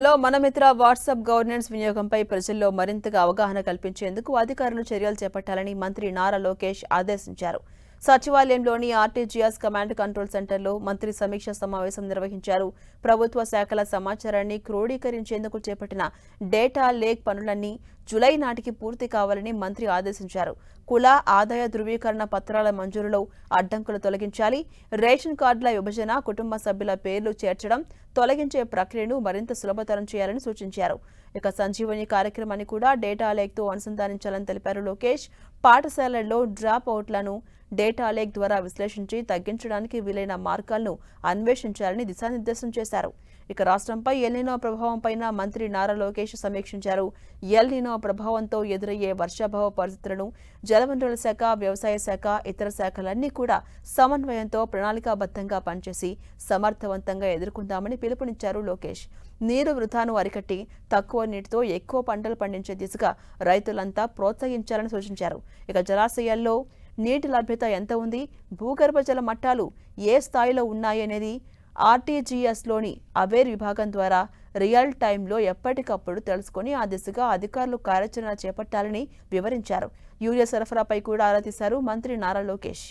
Mana Mitra WhatsApp governance వినియోగంపై ప్రజల్లో మరింతగా అవగాహన కల్పించేందుకు అధికారులు చర్యలు చేపట్టాలని మంత్రి నారా లోకేష్ ఆదేశించారు. సచివాలయంలోని ఆర్టీజీఎస్ కమాండ్ కంట్రోల్ సెంటర్లో మంత్రి సమీక్ష సమావేశం నిర్వహించారు. ప్రభుత్వ శాఖల సమాచారాన్ని క్రోడీకరించేందుకు చేపట్టిన డేటా లేక్ పనులన్నీ జులై నాటికి పూర్తి కావాలని మంత్రి ఆదేశించారు. కుల ఆదాయ ధృవీకరణ పత్రాల మంజూరులో అడ్డంకులు తొలగించాలి. రేషన్ కార్డుల విభజన, కుటుంబ సభ్యుల పేర్లు చేర్చడం, తొలగించే ప్రక్రియను మరింత సులభతరం చేయాలని సూచించారు. ఇక సంజీవని కార్యక్రమాన్ని కూడా డేటా లేక్తో అనుసంధానించాలని తెలిపారు లోకేష్. పాఠశాలల్లో డ్రాప్ అవుట్లను డేటా లేక్ ద్వారా విశ్లేషించి తగ్గించడానికి వీలైన మార్గాలను అన్వేషించాలని దిశానిర్దేశం చేశారు. ఇక రాష్ట్రంపై ఎల్నినో ప్రభావంపై మంత్రి నారా లోకేష్ సమీక్షించారు. ఎల్నినో ప్రభావంతో ఎదురయ్యే వర్షాభావ పరిస్థితులను జలవనరుల శాఖ, వ్యవసాయ శాఖ, ఇతర శాఖలన్నీ కూడా సమన్వయంతో ప్రణాళికాబద్ధంగా పనిచేసి సమర్థవంతంగా ఎదుర్కొందామని పిలుపునిచ్చారు లోకేష్. నీరు వృధాను అరికట్టి తక్కువ నీటితో ఎక్కువ పంటలు పండించే దిశగా రైతులంతా ప్రోత్సహించాలని సూచించారు. ఇక జలాశయాల్లో నీటి లభ్యత ఎంత ఉంది, భూగర్భ జల మట్టాలు ఏ స్థాయిలో ఉన్నాయనేది ఆర్టీజీఎస్లోని అవేర్ విభాగం ద్వారా రియల్ టైంలో ఎప్పటికప్పుడు తెలుసుకుని ఆ దిశగా అధికారులు కార్యాచరణ చేపట్టాలని వివరించారు. యూరియా సరఫరాపై కూడా ఆరా తీశారు మంత్రి నారా లోకేష్.